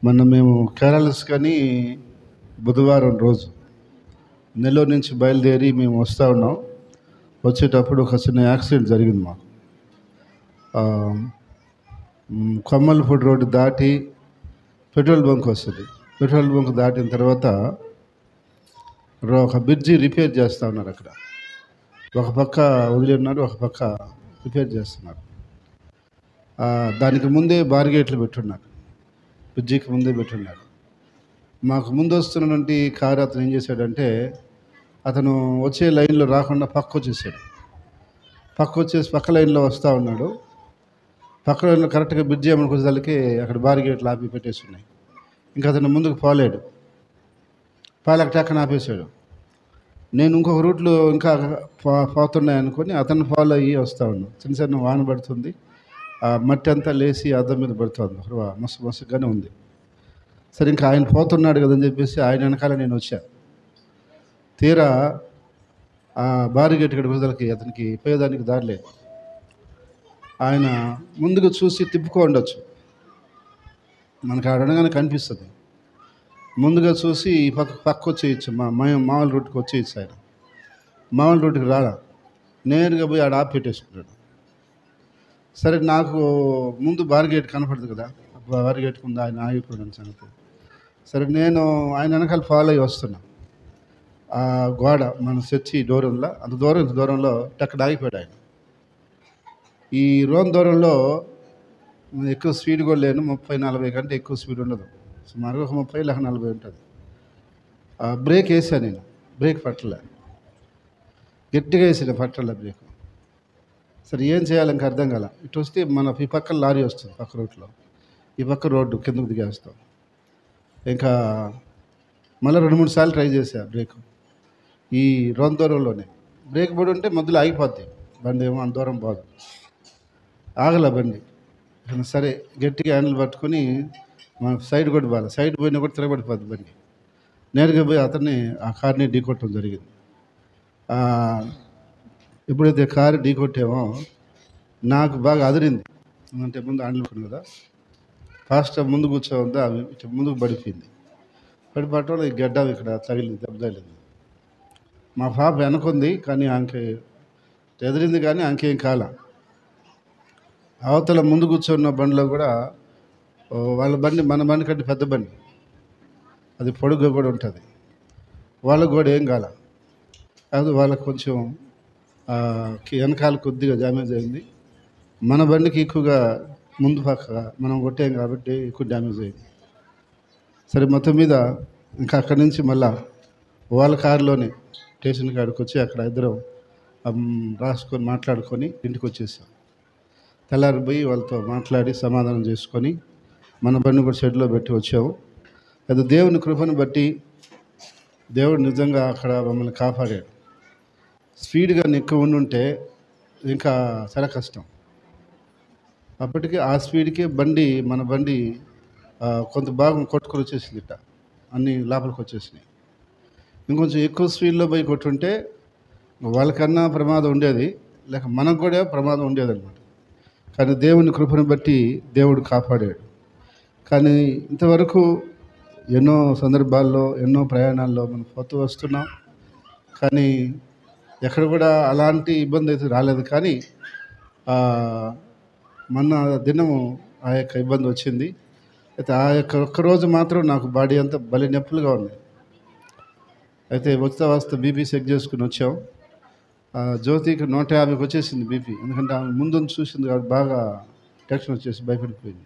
మేము కేరళస్ కానీ బుధవారం రోజు నెల్లూరు నుంచి బయలుదేరి మేము వస్తూ ఉన్నాం. వచ్చేటప్పుడు ఒక చిన్న యాక్సిడెంట్ జరిగింది మాకు. కొమ్మలపూడి రోడ్డు దాటి పెట్రోల్ బంక్ వస్తుంది. పెట్రోల్ బంక్ దాటిన తర్వాత ఒక బ్రిడ్జి రిపేర్ చేస్తూ ఉన్నారు. అక్కడ ఒక పక్క వదిలి ఉన్నారు, ఒక పక్క రిపేర్ చేస్తున్నారు. దానికి ముందే బారిగేట్లు పెట్టున్నారు, బ్రిడ్జికి ముందే పెట్టున్నారు. మాకు ముందు వస్తున్నటువంటి కారు అతను ఏం చేశాడంటే, అతను వచ్చే లైన్లో రాకుండా పక్క వచ్చేసాడు. పక్క లైన్లో వస్తూ ఉన్నాడు. పక్క లైన్లో కరెక్ట్గా బ్రిడ్జి ఏమనుకు వచ్చేసరికి అక్కడ బారిగేట్లు ఆపి పెట్టేసి ఉన్నాయి. ఇంకా అతను ముందుకు పోలేడు, పాలక టక్కన ఆపేశాడు. నేను ఇంకొక రూట్లో ఇంకా పోతున్నాయి అనుకొని అతను ఫాలో అయ్యి వస్తూ ఉన్నాను. చిన్న చిన్న వాన పడుతుంది, మట్టి అంతా లేచి అద్దం మీద పడుతుంది, మస్తుగానే ఉంది. సరే ఇంకా ఆయన పోతున్నాడు కదని చెప్పేసి ఆయన వెనకాల నేను వచ్చాను. తీరా ఆ బారిగేట్ ఇక్కడ విడుదలకి అతనికి పోయేదానికి దారి లేదు. ఆయన ముందుకు చూసి తిప్పుకో ఉండొచ్చు, మనకు అడగానే కనిపిస్తుంది. ముందుగా చూసి ఈ పక్క వచ్చేయచ్చు, మామూలు రూట్కి వచ్చేయచ్చు. ఆయన మామూలు రూట్కి రాడా, నేరుగా పోయి ఆడ ఆపి పెట్టేసుకున్నాడు. సరే నాకు ముందు బారిగేట్ కనపడదు కదా, బారిగేట్ ముందు ఆయన ఆగిపోయాడు సంగతి. సరే నేను ఆయన వెనకాల ఫాలో అయ్యి వస్తున్నా. ఆ గోడ మన చర్చి దూరంలో, ఇంత దూరంలో టక్కడ ఆగిపోయాడు ఆయన. ఈ దూరంలో ఎక్కువ స్పీడ్ కూడా లేను, 30-40 కంటే ఎక్కువ స్పీడ్ ఉండదు, సుమారుగా ఒక 30 లేక 40 ఉంటుంది. బ్రేక్ వేసాను నేను, బ్రేక్ పట్టలే, గట్టిగా వేసాను, పట్టలే బ్రేక్. సరే ఏం చేయాలి ఇంకా అర్థం కాల. ఇటు వస్తే ఈ పక్క లారీ వస్తుంది పక్క రూట్లో, ఈ పక్క రోడ్డు కిందకు దిగేస్తాం. ఇంకా మళ్ళీ 2-3 సార్లు ట్రై చేశా బ్రేక్. ఈ దూరంలోనే బ్రేక్ పడి ఉంటే మధ్యలో ఆగిపోద్ది బండి, ఏమో అంత దూరం పోదు. ఆగల బండి. సరే గట్టిగా హ్యాండిల్ పట్టుకొని మన సైడ్ కూడా బాగా, సైడ్ పోయినా కూడా తిరగబడిపోద్ది బండి. నేరుగా పోయి అతన్ని ఆ కార్ని ఢీకొట్టడం జరిగింది. ఎప్పుడైతే కారు ఢీకొట్టామో నాకు బాగా అదిరింది. అంటే ముందు హ్యాండిల్ కదా, ఫాస్ట్ ముందు కూర్చోవద్దా, ఇటు ముందుకు పడిపోయింది. పడిపోవటం ఈ గడ్డ ఇక్కడ తగిలింది, దెబ్బ తగిలింది. మా పాప వెనకుంది కానీ ఆమెకి ఎదిరింది, కానీ ఆమెకేం కాల. అవతల ముందు కూర్చున్న బండిలో కూడా వాళ్ళ బండి మన బండి కంటే పెద్ద బండి, అది పొడుగ్గా కూడా ఉంటుంది, వాళ్ళకు కూడా ఏం కాల. అది వాళ్ళకు కొంచెం వెనకాల కొద్దిగా డ్యామేజ్ అయింది. మన బండికి ఎక్కువగా ముందు పక్క మనం కొట్టాం కాబట్టి ఎక్కువ డ్యామేజ్ అయింది. సరే మొత్తం మీద ఇంకా అక్కడి నుంచి మళ్ళా వాళ్ళ కారులోనే స్టేషన్ కాడికి వచ్చి అక్కడ ఇద్దరం రాసుకొని మాట్లాడుకొని ఇంటికి వచ్చేసాం. తెల్లారిపోయి వాళ్ళతో మాట్లాడి సమాధానం చేసుకొని మన బండి కూడా షెడ్లో పెట్టి వచ్చాము. అది దేవుని కృపను బట్టి దేవుడు నిజంగా అక్కడ మమ్మల్ని కాపాడాడు. స్పీడ్గా ఎక్కువ ఉండుంటే ఇంకా చాలా కష్టం. అప్పటికి ఆ స్పీడ్కి మన బండి కొంత భాగం కొట్టుకొని వచ్చేసింది, ఇట్ట అన్నీ లోపలికి వచ్చేసినాయి. ఇంకొంచెం ఎక్కువ స్పీడ్లో పోయి కొట్టుంటే వాళ్ళకన్నా ప్రమాదం ఉండేది, లేక మనకు కూడా ప్రమాదం ఉండేది అనమాట. కానీ దేవుని కృపను బట్టి దేవుడు కాపాడాడు. కానీ ఇంతవరకు ఎన్నో సందర్భాల్లో ఎన్నో ప్రయాణాల్లో మనం పోతూ వస్తున్నాం, కానీ ఎక్కడ కూడా అలాంటి ఇబ్బంది అయితే రాలేదు. కానీ మొన్న దినము ఆ యొక్క ఇబ్బంది వచ్చింది. అయితే ఆ యొక్క ఒక్కరోజు మాత్రం నాకు బాడీ అంతా బలి నొప్పులుగా ఉన్నాయి. అయితే వస్తా బీపీ చెక్ చేసుకుని వచ్చాం. జ్యోతికి 150కి వచ్చేసింది బీపీ. ఎందుకంటే ఆమె ముందు చూసింది కాబట్టి బాగా టెన్షన్ వచ్చేసి భయపడిపోయింది.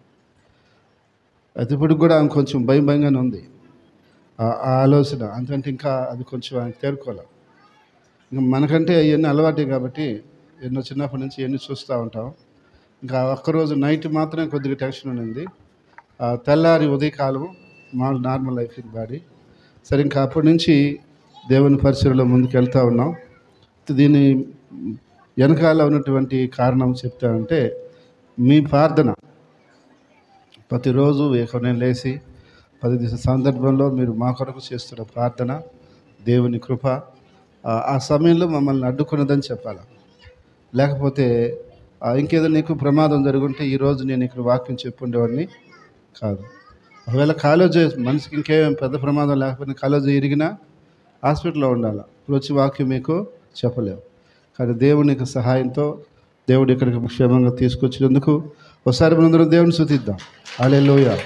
అయితే ఇప్పుడు కూడా ఆమె కొంచెం భయంగానే ఉంది ఆ ఆలోచన. అందుకంటే ఇంకా అది కొంచెం ఆయన తేరుకోవాలి. ఇంకా మనకంటే అవన్నీ అలవాటే కాబట్టి ఎన్నో చిన్నప్పటి నుంచి ఎన్ని చూస్తూ ఉంటాం. ఇంకా ఒక్కరోజు నైట్ మాత్రమే కొద్దిగా టెన్షన్ ఉండింది. తెల్లారి ఉదయకాలం నార్మల్ అయిపోయింది బాడీ. సరే ఇంకా అప్పటి నుంచి దేవుని పరిచర్యలో ముందుకు వెళ్తూ ఉన్నాం. దీని వెనకాల ఉన్నటువంటి కారణం చెప్తానంటే, మీ ప్రార్థన ప్రతిరోజు నేను లేచి 10 సందర్భంలో మీరు మా కొరకు చేస్తున్న ప్రార్థన, దేవుని కృప ఆ సమయంలో మమ్మల్ని అడ్డుకున్నదని చెప్పాలి. లేకపోతే ఇంకేదైనా నీకు ప్రమాదం జరుగుంటే ఈరోజు నేను ఇక్కడ వాక్యం చెప్పుండేవాడిని కాదు. ఒకవేళ కాలేజీ మనిషికి ఇంకేం పెద్ద ప్రమాదం లేకపోయినా కాలేజీ ఇరిగినా హాస్పిటల్లో ఉండాలి. ఇప్పుడు వచ్చి వాక్యం మీకు చెప్పలేము. కానీ దేవుని యొక్క సహాయంతో దేవుడు ఇక్కడికి క్షేమంగా తీసుకొచ్చినందుకు ఒకసారి మనందరం దేవుని స్తుతిద్దాం. హల్లెలూయా.